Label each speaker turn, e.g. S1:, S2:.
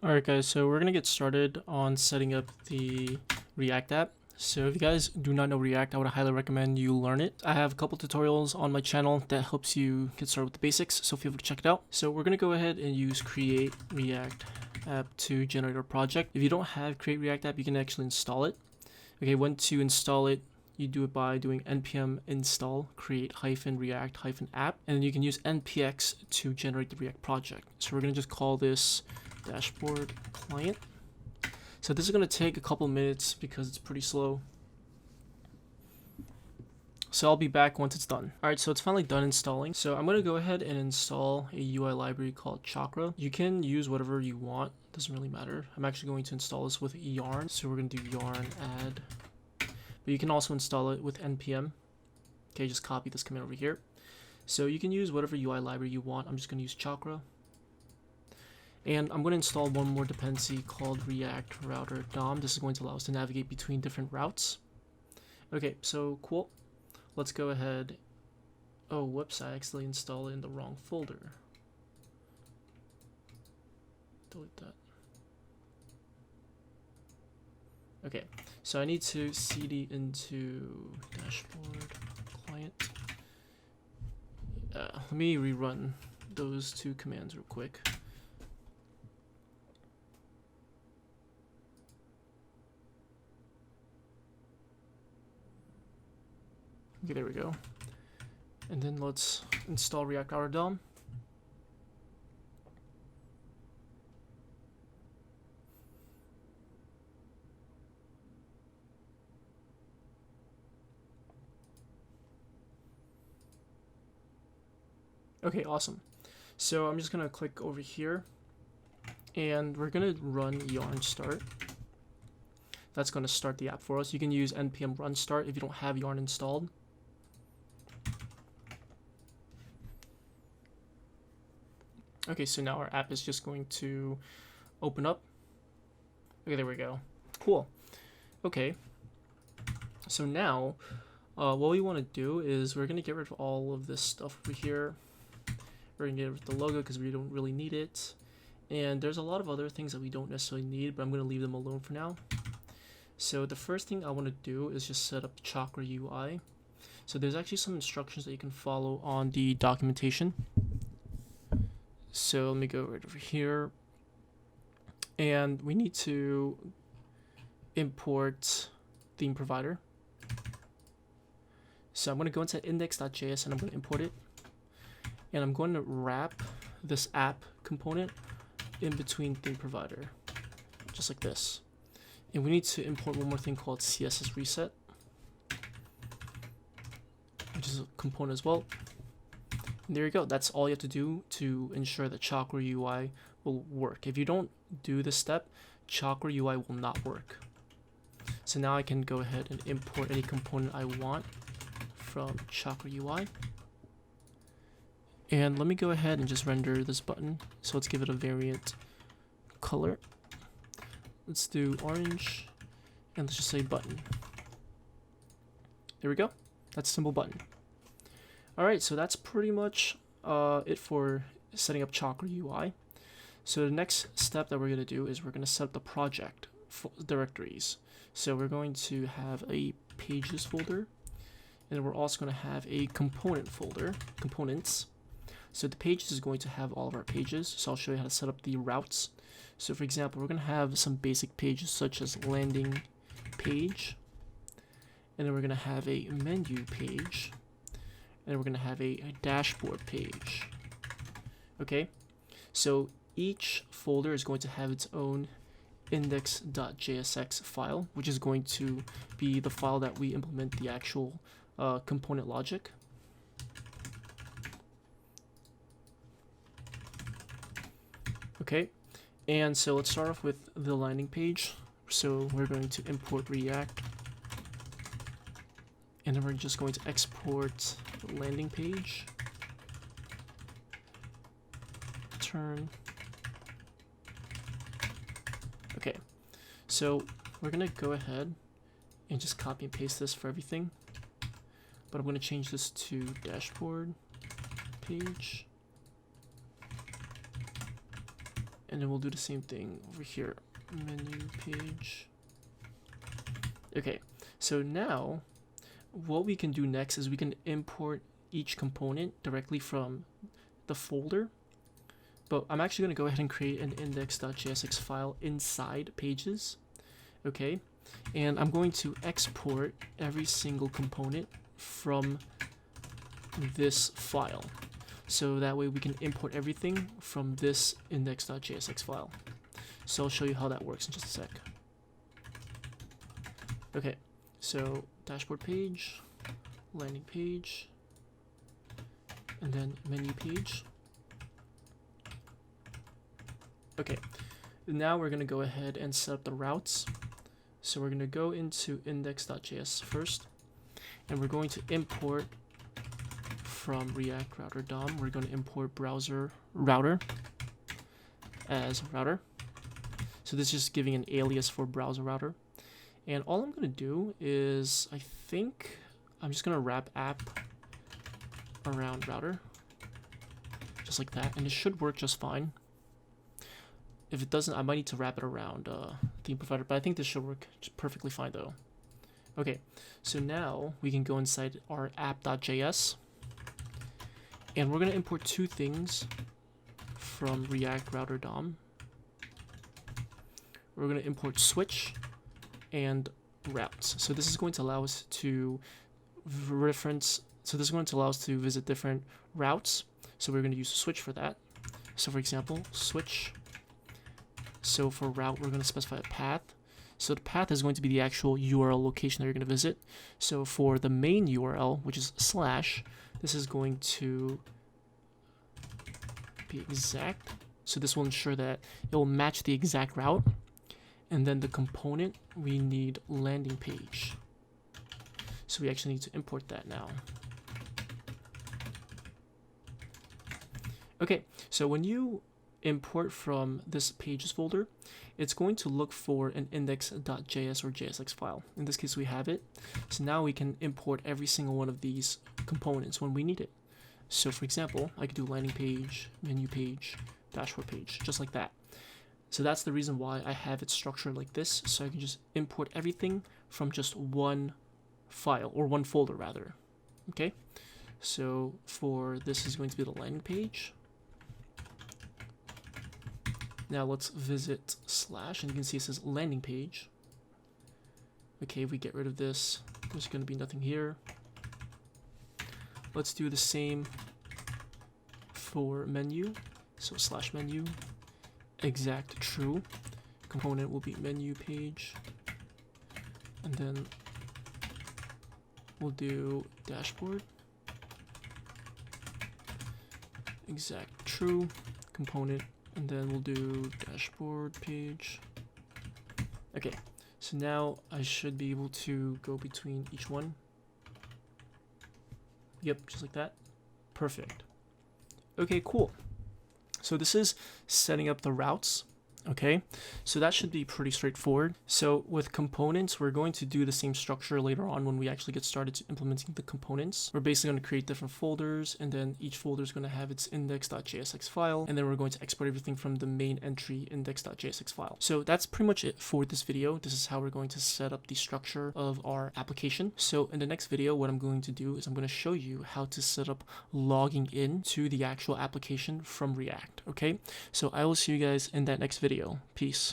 S1: Alright guys, so we're gonna get started on setting up the React app. So if you guys do not know React, I would highly recommend you learn it. I have a couple tutorials on my channel that helps you get started with the basics, so feel free to check it out. So we're gonna go ahead and use create React app to generate our project. If you don't have create React app, you can actually install it. Okay, when to install it, you do it by doing npm install create -react -app, and then you can use npx to generate the React project. So we're gonna just call this dashboard client. So this is going to take a couple minutes because it's pretty slow. So I'll be back once it's done. Alright, so it's finally done installing. So I'm going to go ahead and install a UI library called Chakra. You can use whatever you want, doesn't really matter. I'm actually going to install this with yarn. So we're going to do yarn add. But you can also install it with npm. Okay, just copy this command over here. So you can use whatever UI library you want. I'm just going to use Chakra. And I'm going to install one more dependency called React Router DOM. This is going to allow us to navigate between different routes. Okay, so cool. Let's go ahead. Oh, whoops, I accidentally installed it in the wrong folder. Delete that. Okay, so I need to cd into dashboard client. Let me rerun those two commands real quick. Okay, there we go. And then let's install React Router DOM. Okay, awesome. So I'm just gonna click over here and we're gonna run yarn start. That's gonna start the app for us. You can use npm run start if you don't have yarn installed. Okay, so now our app is just going to open up. Okay, there we go. Cool. Okay. So now, what we want to do is we're going to get rid of all of this stuff over here. We're going to get rid of the logo because we don't really need it. And there's a lot of other things that we don't necessarily need, but I'm going to leave them alone for now. So the first thing I want to do is just set up the Chakra UI. So there's actually some instructions that you can follow on the documentation. So let me go right over here, and we need to import theme provider. So I'm going to go into index.js and I'm going to import it, and I'm going to wrap this app component in between theme provider, just like this. And we need to import one more thing called CSS reset, which is a component as well. And there you go. That's all you have to do to ensure that Chakra UI will work. If you don't do this step, Chakra UI will not work. So now I can go ahead and import any component I want from Chakra UI. And let me go ahead and just render this button. So let's give it a variant color. Let's do orange, and let's just say button. There we go. That's a simple button. Alright, so that's pretty much it for setting up Chakra UI. So the next step that we're going to do is we're going to set up the project directories. So we're going to have a pages folder, and we're also going to have a component folder, components. So the pages is going to have all of our pages. So I'll show you how to set up the routes. So for example, we're going to have some basic pages such as landing page, and then we're going to have a menu page, and we're going to have a dashboard page. Okay, so each folder is going to have its own index.jsx file, which is going to be the file that we implement the actual component logic. Okay, and so let's start off with the landing page. So we're going to import React, and then we're just going to export the landing page, turn. Okay, so we're gonna go ahead and just copy and paste this for everything, but I'm gonna change this to dashboard page, And then we'll do the same thing over here, menu page. Okay, so now what we can do next is we can import each component directly from the folder. But I'm actually going to go ahead and create an index.jsx file inside pages. Okay, and I'm going to export every single component from this file. So that way we can import everything from this index.jsx file. So I'll show you how that works in just a sec. Okay, so dashboard page, landing page, and then menu page. Okay, now we're going to go ahead and set up the routes. So we're going to go into index.js first, and we're going to import from React router DOM. We're going to import browser router as router. So this is just giving an alias for browser router. And all I'm going to do is, I think I'm just going to wrap app around router, just like that, and it should work just fine. If it doesn't, I might need to wrap it around theme provider, but I think this should work perfectly fine though. Okay, so now we can go inside our app.js, and we're going to import two things from React router DOM. We're going to import switch and routes. So this is going to allow us to reference, so this is going to allow us to visit different routes. So we're going to use switch for that. So for example, switch. So for route, we're going to specify a path. So the path is going to be the actual URL location that you're going to visit. So for the main URL, which is /, this is going to be exact. So this will ensure that it will match the exact route. And then the component, we need landing page. So we actually need to import that now. Okay, so when you import from this pages folder, it's going to look for an index.js or JSX file. In this case, we have it. So now we can import every single one of these components when we need it. So for example, I could do landing page, menu page, dashboard page, just like that. So that's the reason why I have it structured like this, so I can just import everything from just one file, or one folder rather. Okay, so for this is going to be the landing page. Now let's visit / and you can see it says landing page. Okay, if we get rid of this, there's going to be nothing here. Let's do the same for menu. So / menu, exact true. Component will be menu page. And then we'll do dashboard, exact true. Component, and then we'll do dashboard page. Okay, so now I should be able to go between each one. Yep, just like that. Perfect. Okay, cool. So this is setting up the routes. Okay, so that should be pretty straightforward. So with components, we're going to do the same structure later on when we actually get started implementing the components. We're basically going to create different folders, and then each folder is going to have its index.jsx file, and then we're going to export everything from the main entry index.jsx file. So that's pretty much it for this video. This is how we're going to set up the structure of our application. So in the next video, what I'm going to do is I'm going to show you how to set up logging in to the actual application from React. Okay, so I will see you guys in that next video. Peace.